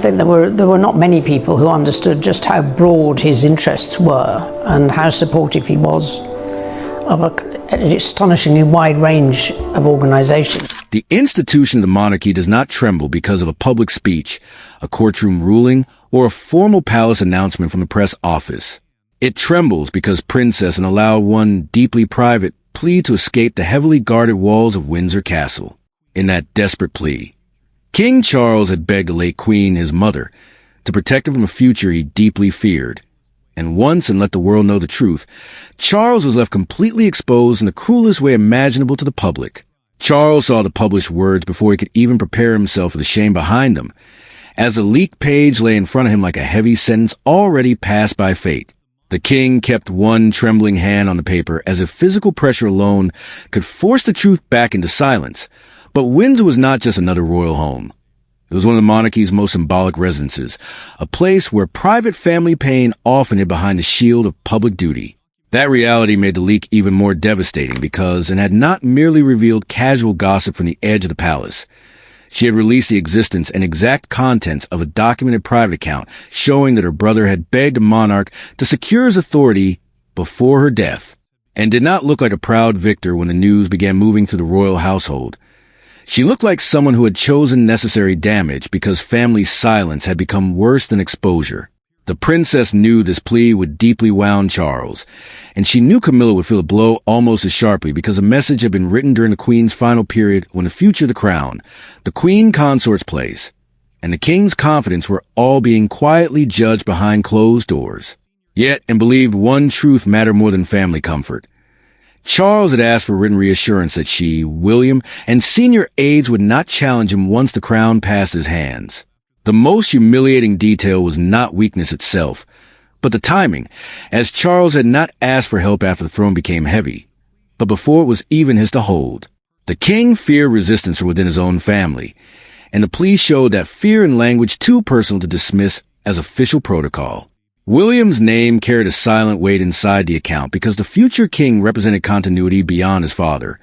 think there were not many people who understood just how broad his interests were and how supportive he was of an astonishingly wide range of organizations. The institution of the monarchy does not tremble because of a public speech, a courtroom ruling, or a formal palace announcement from the press office. It trembles because Princess allowed one deeply private plea to escape the heavily guarded walls of Windsor Castle. In that desperate plea, King Charles had begged the late Queen, his mother, to protect him from a future he deeply feared. And once and let the world know the truth, Charles was left completely exposed in the cruelest way imaginable to the public. Charles saw the published words before he could even prepare himself for the shame behind them, as the leaked page lay in front of him like a heavy sentence already passed by fate. The king kept one trembling hand on the paper as if physical pressure alone could force the truth back into silence. But Windsor was not just another royal home. It was one of the monarchy's most symbolic residences, a place where private family pain often hid behind the shield of public duty. That reality made the leak even more devastating because it had not merely revealed casual gossip from the edge of the palace. She had released the existence and exact contents of a documented private account showing that her brother had begged the monarch to secure his authority before her death, and did not look like a proud victor when the news began moving through the royal household. She looked like someone who had chosen necessary damage because family silence had become worse than exposure. The princess knew this plea would deeply wound Charles, and she knew Camilla would feel a blow almost as sharply because a message had been written during the Queen's final period when the future of the crown, the Queen Consort's place, and the King's confidence were all being quietly judged behind closed doors. Yet, and believed one truth mattered more than family comfort. Charles had asked for written reassurance that she, William, and senior aides would not challenge him once the crown passed his hands. The most humiliating detail was not weakness itself, but the timing, as Charles had not asked for help after the throne became heavy, but before it was even his to hold. The king feared resistance from within his own family, and the plea showed that fear in language too personal to dismiss as official protocol. William's name carried a silent weight inside the account because the future king represented continuity beyond his father,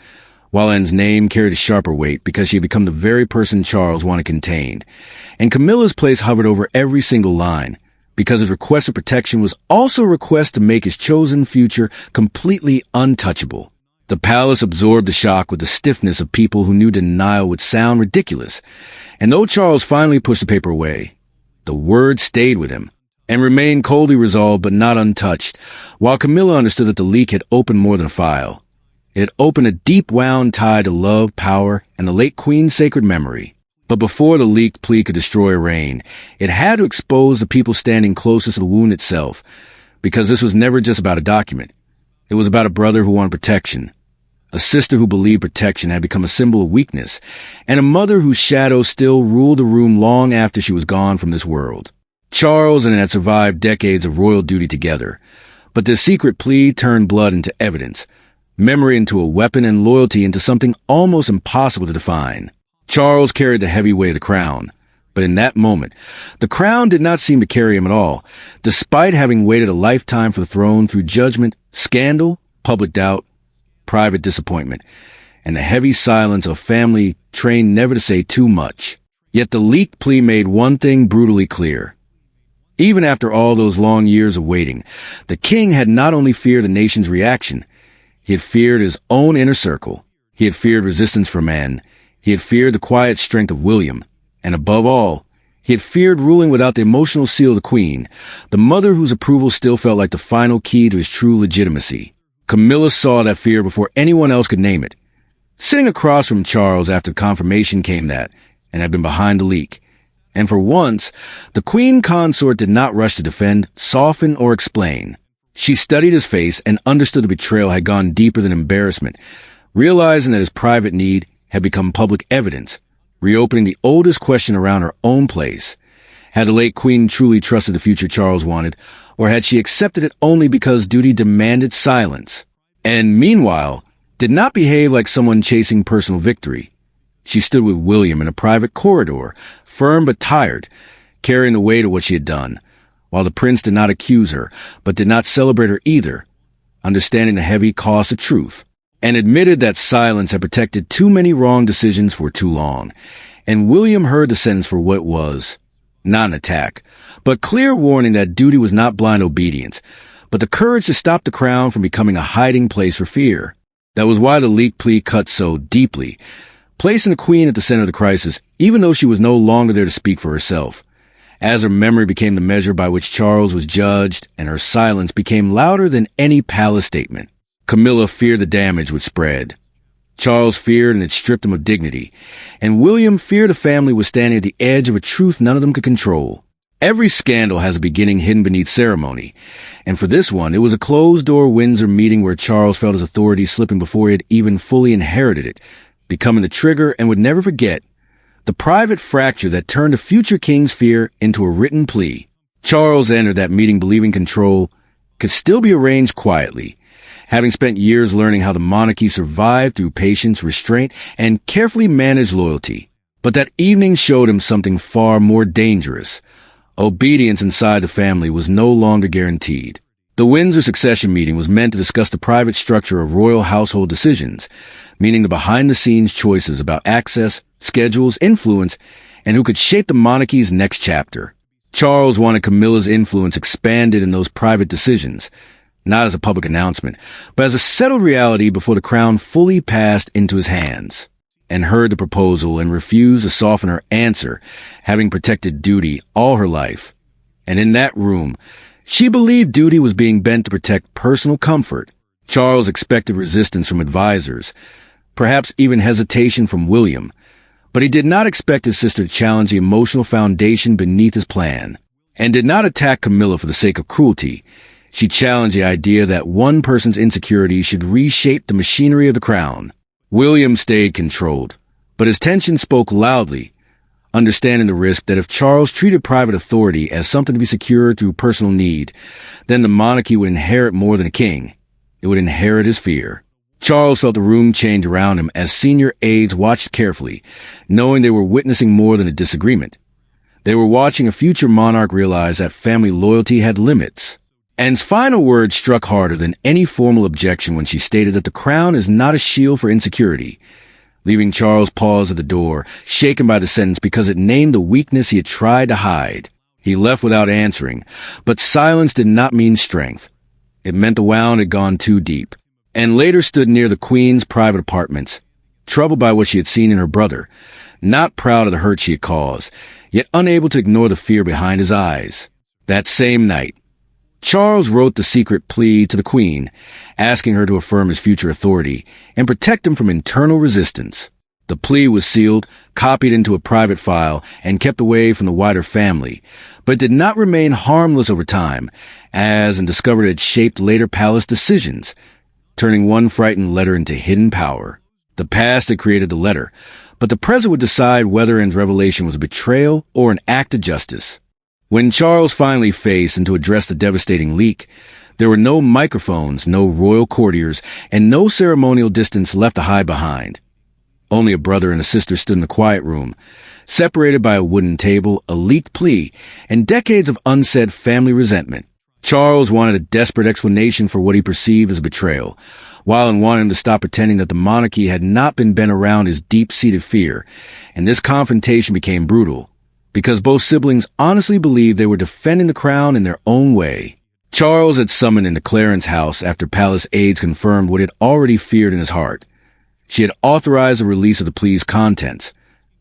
while Anne's name carried a sharper weight because she had become the very person Charles wanted contained, and Camilla's place hovered over every single line, because his request of protection was also a request to make his chosen future completely untouchable. The palace absorbed the shock with the stiffness of people who knew denial would sound ridiculous, and though Charles finally pushed the paper away, the word stayed with him, and remained coldly resolved but not untouched, while Camilla understood that the leak had opened more than a file. It had opened a deep-wound tie to love, power, and the late Queen's sacred memory. But before the leaked plea could destroy her reign, it had to expose the people standing closest to the wound itself, because this was never just about a document. It was about a brother who wanted protection, a sister who believed protection had become a symbol of weakness, and a mother whose shadow still ruled the room long after she was gone from this world. Charles and Anne had survived decades of royal duty together, but their secret plea turned blood into evidence, memory into a weapon, and loyalty into something almost impossible to define. Charles carried the heavy weight of the crown, but in that moment, the crown did not seem to carry him at all, despite having waited a lifetime for the throne through judgment, scandal, public doubt, private disappointment, and the heavy silence of family trained never to say too much. Yet the leaked plea made one thing brutally clear. Even after all those long years of waiting, the king had not only feared the nation's reaction, he had feared his own inner circle. He had feared resistance from Anne. He had feared the quiet strength of William. And above all, he had feared ruling without the emotional seal of the Queen, the mother whose approval still felt like the final key to his true legitimacy. Camilla saw that fear before anyone else could name it. Sitting across from Charles after confirmation came that, and had been behind the leak. And for once, the Queen Consort did not rush to defend, soften, or explain. She studied his face and understood the betrayal had gone deeper than embarrassment, realizing that his private need had become public evidence, reopening the oldest question around her own place. Had the late Queen truly trusted the future Charles wanted, or had she accepted it only because duty demanded silence? And meanwhile, did not behave like someone chasing personal victory. She stood with William in a private corridor, firm but tired, carrying the weight of what she had done, while the prince did not accuse her, but did not celebrate her either, understanding the heavy cost of truth, and admitted that silence had protected too many wrong decisions for too long, and William heard the sentence for what it was, not an attack, but clear warning that duty was not blind obedience, but the courage to stop the crown from becoming a hiding place for fear. That was why the leaked plea cut so deeply, placing the queen at the center of the crisis, even though she was no longer there to speak for herself. As her memory became the measure by which Charles was judged, and her silence became louder than any palace statement, Camilla feared the damage would spread. Charles feared and it stripped him of dignity, and William feared the family was standing at the edge of a truth none of them could control. Every scandal has a beginning hidden beneath ceremony, and for this one, it was a closed-door Windsor meeting where Charles felt his authority slipping before he had even fully inherited it, becoming the trigger and would never forget the private fracture that turned a future king's fear into a written plea. Charles entered that meeting believing control could still be arranged quietly, having spent years learning how the monarchy survived through patience, restraint, and carefully managed loyalty. But that evening showed him something far more dangerous. Obedience inside the family was no longer guaranteed. The Windsor succession meeting was meant to discuss the private structure of royal household decisions, meaning the behind-the-scenes choices about access, schedules, influence, and who could shape the monarchy's next chapter. Charles wanted Camilla's influence expanded in those private decisions, not as a public announcement, but as a settled reality before the crown fully passed into his hands, and heard the proposal and refused to soften her answer, having protected duty all her life. And in that room, she believed duty was being bent to protect personal comfort. Charles expected resistance from advisors, perhaps even hesitation from William, but he did not expect his sister to challenge the emotional foundation beneath his plan, and did not attack Camilla for the sake of cruelty. She challenged the idea that one person's insecurities should reshape the machinery of the crown. William stayed controlled, but his tension spoke loudly, understanding the risk that if Charles treated private authority as something to be secured through personal need, then the monarchy would inherit more than a king. It would inherit his fear. Charles felt the room change around him as senior aides watched carefully, knowing they were witnessing more than a disagreement. They were watching a future monarch realize that family loyalty had limits. Anne's final words struck harder than any formal objection when she stated that the crown is not a shield for insecurity, leaving Charles pause at the door, shaken by the sentence because it named the weakness he had tried to hide. He left without answering, but silence did not mean strength. It meant the wound had gone too deep. Anne later stood near the Queen's private apartments, troubled by what she had seen in her brother, not proud of the hurt she had caused, yet unable to ignore the fear behind his eyes. That same night, Charles wrote the secret plea to the Queen, asking her to affirm his future authority and protect him from internal resistance. The plea was sealed, copied into a private file, and kept away from the wider family, but did not remain harmless over time, as and discovered it shaped later palace decisions, turning one frightened letter into hidden power. The past had created the letter, but the present would decide whether Anne's revelation was a betrayal or an act of justice. When Charles finally faced and to address the devastating leak, there were no microphones, no royal courtiers, and no ceremonial distance left to hide behind. Only a brother and a sister stood in the quiet room, separated by a wooden table, a leaked plea, and decades of unsaid family resentment. Charles wanted a desperate explanation for what he perceived as a betrayal, while in wanting to stop pretending that the monarchy had not been bent around his deep-seated fear, and this confrontation became brutal, because both siblings honestly believed they were defending the crown in their own way. Charles had summoned into Clarence's house after palace aides confirmed what he had already feared in his heart. She had authorized the release of the plea's contents,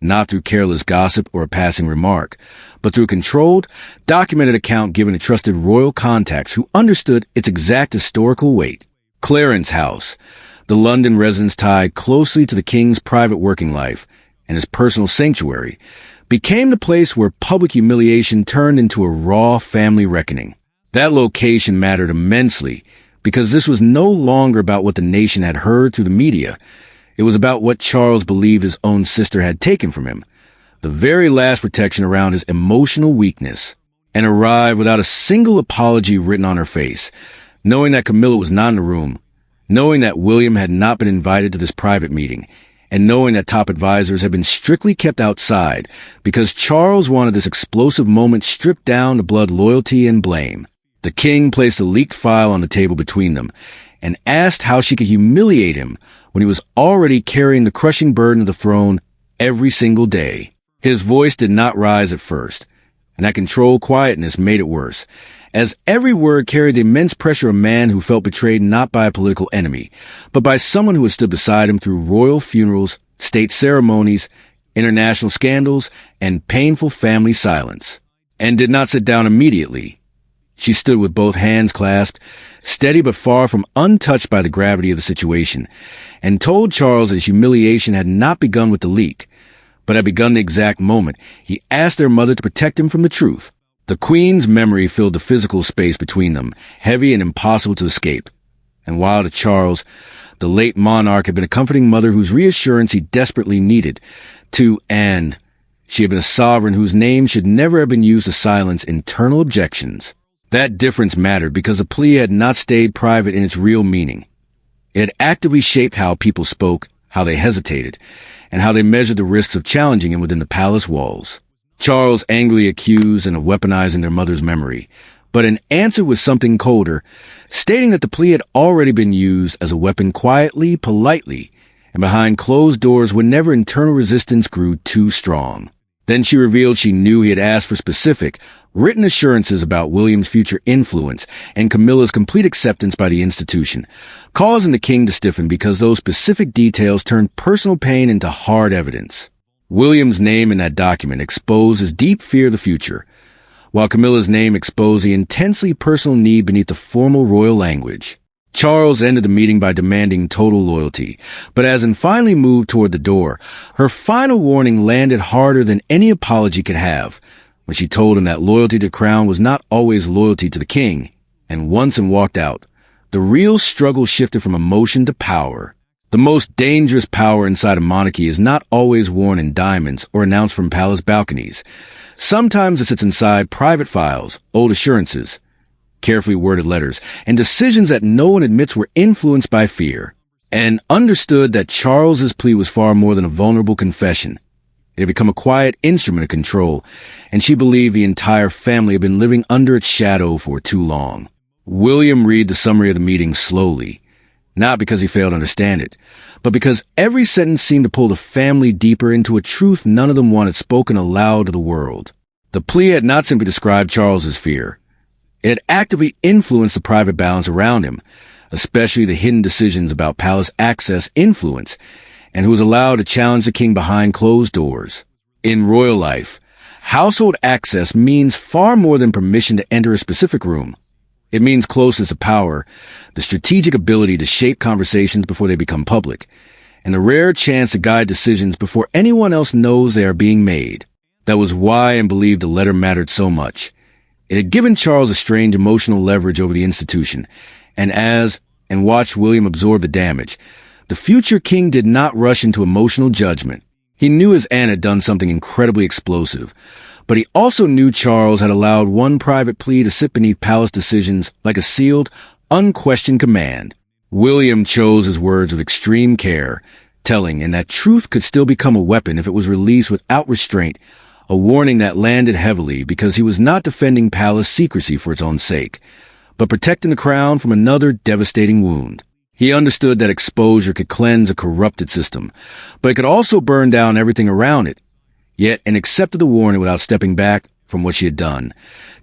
not through careless gossip or a passing remark, but through a controlled, documented account given to trusted royal contacts who understood its exact historical weight. Clarence's house, the London residence tied closely to the king's private working life and his personal sanctuary, became the place where public humiliation turned into a raw family reckoning. That location mattered immensely because this was no longer about what the nation had heard through the media. It was about what Charles believed his own sister had taken from him, the very last protection around his emotional weakness, and arrived without a single apology written on her face, knowing that Camilla was not in the room, knowing that William had not been invited to this private meeting, and knowing that top advisors had been strictly kept outside because Charles wanted this explosive moment stripped down to blood loyalty and blame. The king placed a leaked file on the table between them and asked how she could humiliate him when he was already carrying the crushing burden of the throne every single day. His voice did not rise at first, and that controlled quietness made it worse, as every word carried the immense pressure of a man who felt betrayed not by a political enemy, but by someone who had stood beside him through royal funerals, state ceremonies, international scandals, and painful family silence, and did not sit down immediately. She stood with both hands clasped, steady but far from untouched by the gravity of the situation, and told Charles that his humiliation had not begun with the leak, but had begun the exact moment he asked their mother to protect him from the truth. The Queen's memory filled the physical space between them, heavy and impossible to escape. And while to Charles, the late monarch had been a comforting mother whose reassurance he desperately needed. To Anne, she had been a sovereign whose name should never have been used to silence internal objections. That difference mattered because the plea had not stayed private in its real meaning. It had actively shaped how people spoke, how they hesitated, and how they measured the risks of challenging him within the palace walls. Charles angrily accused and of weaponizing their mother's memory, but in answer with something colder, stating that the plea had already been used as a weapon quietly, politely, and behind closed doors whenever internal resistance grew too strong. Then she revealed she knew he had asked for specific, written assurances about William's future influence and Camilla's complete acceptance by the institution, causing the king to stiffen because those specific details turned personal pain into hard evidence. William's name in that document exposed his deep fear of the future, while Camilla's name exposed the intensely personal need beneath the formal royal language. Charles ended the meeting by demanding total loyalty, but as Anne finally moved toward the door, her final warning landed harder than any apology could have, when she told him that loyalty to the crown was not always loyalty to the king, and once Anne walked out, the real struggle shifted from emotion to power. The most dangerous power inside a monarchy is not always worn in diamonds or announced from palace balconies. Sometimes it sits inside private files, old assurances, carefully worded letters, and decisions that no one admits were influenced by fear. And understood that Charles's plea was far more than a vulnerable confession. It had become a quiet instrument of control, and she believed the entire family had been living under its shadow for too long. William read the summary of the meeting slowly, not because he failed to understand it, but because every sentence seemed to pull the family deeper into a truth none of them wanted spoken aloud to the world. The plea had not simply described Charles's fear. It had actively influenced the private balance around him, especially the hidden decisions about palace access, influence, and who was allowed to challenge the king behind closed doors. In royal life, household access means far more than permission to enter a specific room. It means closeness to power, the strategic ability to shape conversations before they become public, and the rare chance to guide decisions before anyone else knows they are being made. That was why Anne believed the letter mattered so much. It had given Charles a strange emotional leverage over the institution, and watched William absorb the damage, the future king did not rush into emotional judgment. He knew his aunt had done something incredibly explosive, but he also knew Charles had allowed one private plea to sit beneath palace decisions like a sealed, unquestioned command. William chose his words with extreme care, telling Anne that truth could still become a weapon if it was released without restraint, a warning that landed heavily because he was not defending palace secrecy for its own sake, but protecting the crown from another devastating wound. He understood that exposure could cleanse a corrupted system, but it could also burn down everything around it. Yet Anne accepted the warning without stepping back from what she had done,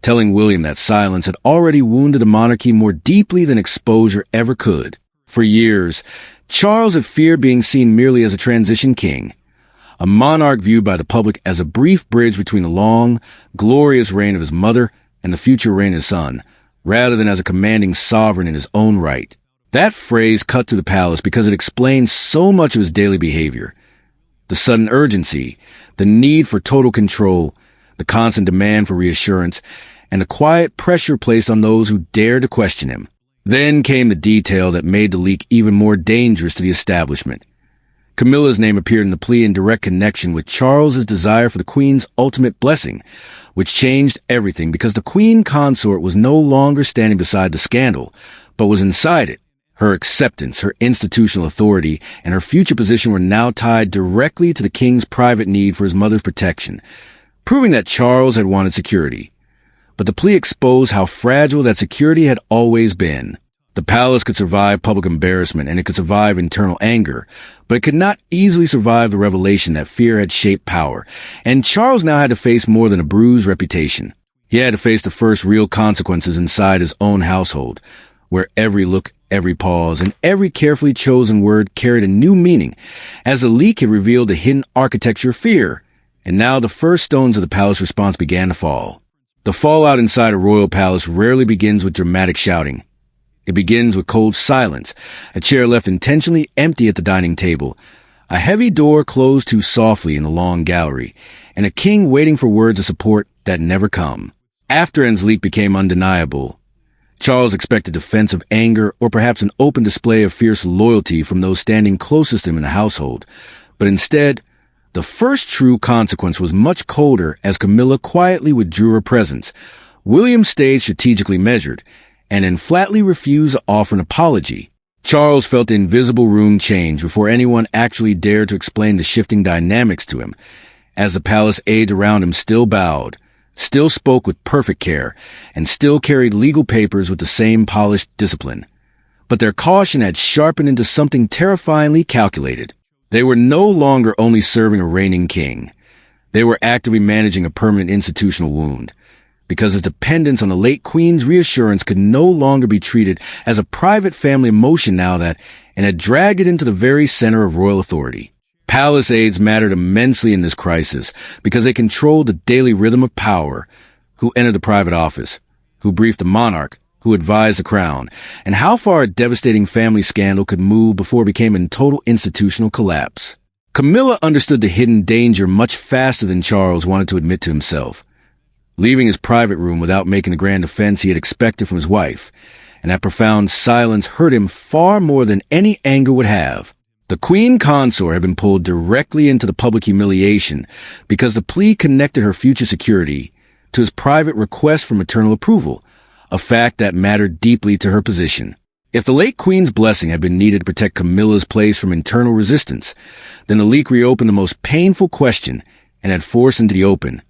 telling William that silence had already wounded the monarchy more deeply than exposure ever could. For years, Charles had feared being seen merely as a transition king, a monarch viewed by the public as a brief bridge between the long, glorious reign of his mother and the future reign of his son, rather than as a commanding sovereign in his own right. That phrase cut through the palace because it explained so much of his daily behavior. The sudden urgency, the need for total control, the constant demand for reassurance, and the quiet pressure placed on those who dared to question him. Then came the detail that made the leak even more dangerous to the establishment. Camilla's name appeared in the plea in direct connection with Charles's desire for the Queen's ultimate blessing, which changed everything because the Queen consort was no longer standing beside the scandal, but was inside it. Her acceptance, her institutional authority, and her future position were now tied directly to the king's private need for his mother's protection, proving that Charles had wanted security. But the plea exposed how fragile that security had always been. The palace could survive public embarrassment and it could survive internal anger, but it could not easily survive the revelation that fear had shaped power, and Charles now had to face more than a bruised reputation. He had to face the first real consequences inside his own household, where every look, every pause, and every carefully chosen word carried a new meaning, as the leak had revealed the hidden architecture of fear. And now the first stones of the palace response began to fall. The fallout inside a royal palace rarely begins with dramatic shouting. It begins with cold silence, a chair left intentionally empty at the dining table, a heavy door closed too softly in the long gallery, and a king waiting for words of support that never come. After Anne's leak became undeniable, Charles expected defensive anger or perhaps an open display of fierce loyalty from those standing closest to him in the household. But instead, the first true consequence was much colder as Camilla quietly withdrew her presence. William stayed strategically measured, and then flatly refused to offer an apology. Charles felt the invisible room change before anyone actually dared to explain the shifting dynamics to him, as the palace aides around him still bowed, still spoke with perfect care, and still carried legal papers with the same polished discipline. But their caution had sharpened into something terrifyingly calculated. They were no longer only serving a reigning king. They were actively managing a permanent institutional wound, because his dependence on the late Queen's reassurance could no longer be treated as a private family emotion now that, and had dragged it into the very center of royal authority. Palace aides mattered immensely in this crisis because they controlled the daily rhythm of power: who entered the private office, who briefed the monarch, who advised the crown, and how far a devastating family scandal could move before it became a total institutional collapse. Camilla understood the hidden danger much faster than Charles wanted to admit to himself. Leaving his private room without making the grand defense he had expected from his wife, and that profound silence hurt him far more than any anger would have. The queen consort had been pulled directly into the public humiliation because the plea connected her future security to his private request for maternal approval, a fact that mattered deeply to her position. If the late queen's blessing had been needed to protect Camilla's place from internal resistance, then the leak reopened the most painful question and had forced into the open: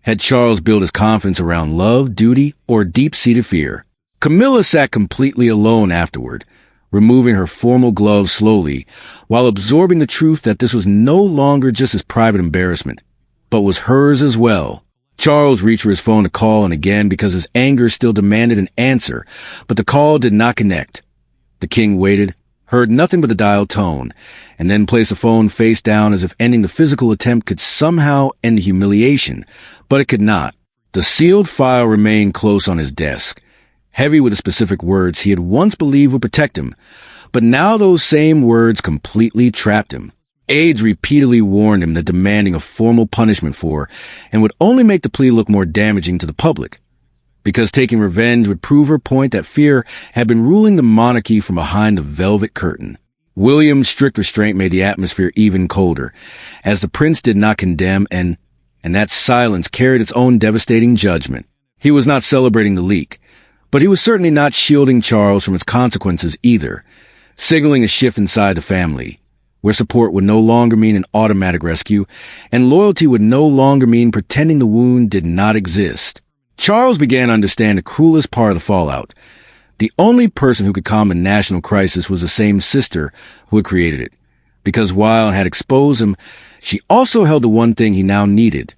had Charles built his confidence around love, duty, or deep-seated fear? Camilla sat completely alone afterward, removing her formal gloves slowly, while absorbing the truth that this was no longer just his private embarrassment, but was hers as well. Charles reached for his phone to call and again because his anger still demanded an answer, but the call did not connect. The king waited, heard nothing but the dial tone, and then placed the phone face down as if ending the physical attempt could somehow end the humiliation, but it could not. The sealed file remained close on his desk, heavy with the specific words he had once believed would protect him, but now those same words completely trapped him. Aides repeatedly warned him that demanding a formal punishment for and would only make the plea look more damaging to the public, because taking revenge would prove her point that fear had been ruling the monarchy from behind the velvet curtain. William's strict restraint made the atmosphere even colder, as the prince did not condemn and that silence carried its own devastating judgment. He was not celebrating the leak, but he was certainly not shielding Charles from its consequences either, signaling a shift inside the family, where support would no longer mean an automatic rescue, and loyalty would no longer mean pretending the wound did not exist. Charles began to understand the cruelest part of the fallout. The only person who could calm a national crisis was the same sister who had created it, because while it had exposed him, she also held the one thing he now needed: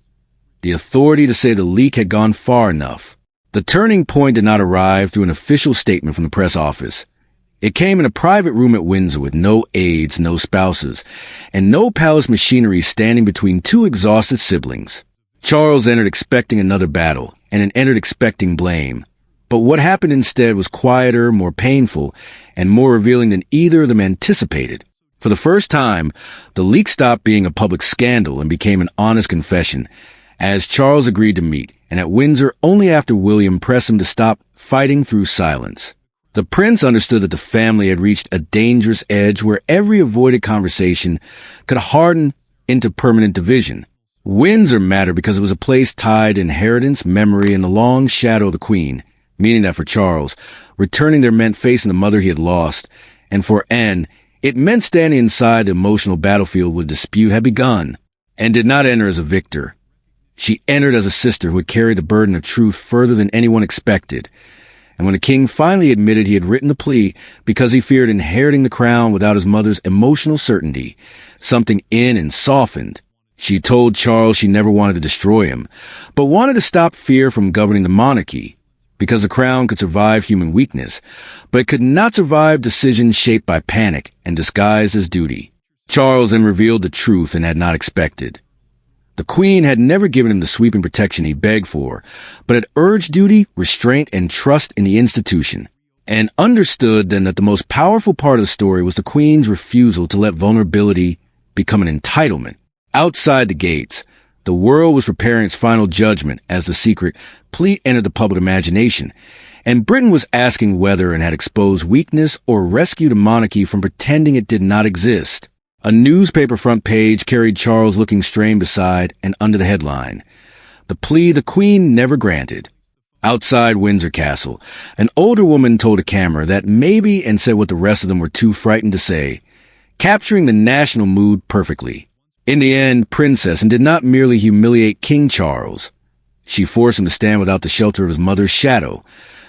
the authority to say the leak had gone far enough. The turning point did not arrive through an official statement from the press office. It came in a private room at Windsor with no aides, no spouses, and no palace machinery standing between two exhausted siblings. Charles entered expecting another battle, and entered expecting blame. But what happened instead was quieter, more painful, and more revealing than either of them anticipated. For the first time, the leak stopped being a public scandal and became an honest confession, as Charles agreed to meet, and at Windsor only after William pressed him to stop fighting through silence. The prince understood that the family had reached a dangerous edge where every avoided conversation could harden into permanent division. Windsor mattered because it was a place tied to inheritance, memory, and the long shadow of the queen, meaning that for Charles, returning there meant facing the mother he had lost, and for Anne, it meant standing inside the emotional battlefield where dispute had begun. Anne did not enter as a victor. She entered as a sister who had carried the burden of truth further than anyone expected, And when the king finally admitted he had written the plea because he feared inheriting the crown without his mother's emotional certainty, something in and softened. She told Charles she never wanted to destroy him, but wanted to stop fear from governing the monarchy, because the crown could survive human weakness, but it could not survive decisions shaped by panic and disguised as duty. Charles then revealed the truth and had not expected. The Queen had never given him the sweeping protection he begged for, but had urged duty, restraint, and trust in the institution, and understood then that the most powerful part of the story was the Queen's refusal to let vulnerability become an entitlement. Outside the gates, the world was preparing its final judgment as the secret plea entered the public imagination, and Britain was asking whether it had exposed weakness or rescued a monarchy from pretending it did not exist. A newspaper front page carried Charles looking strained beside and under the headline, "The plea the Queen never granted." Outside Windsor Castle, an older woman told a camera that maybe and said what the rest of them were too frightened to say, capturing the national mood perfectly. In the end, Princess did not merely humiliate King Charles. She forced him to stand without the shelter of his mother's shadow,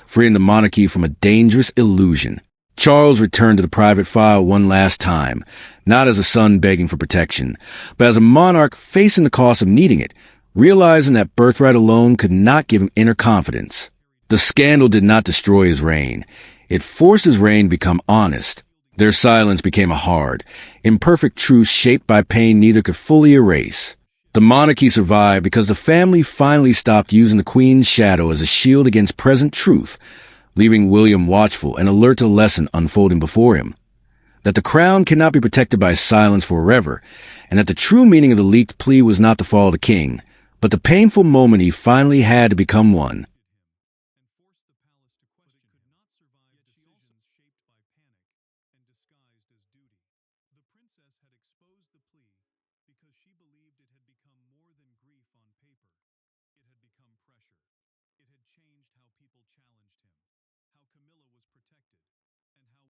freeing the monarchy from a dangerous illusion. Charles returned to the private file one last time, not as a son begging for protection, but as a monarch facing the cost of needing it, realizing that birthright alone could not give him inner confidence. The scandal did not destroy his reign. It forced his reign to become honest. Their silence became a hard, imperfect truth shaped by pain neither could fully erase. The monarchy survived because the family finally stopped using the Queen's shadow as a shield against present truth, leaving William watchful and alert to the lesson unfolding before him. That the crown cannot be protected by silence forever, and that the true meaning of the leaked plea was not the fall of the king, but the painful moment he finally had to become one. It had become pressure. It had changed how people challenged him.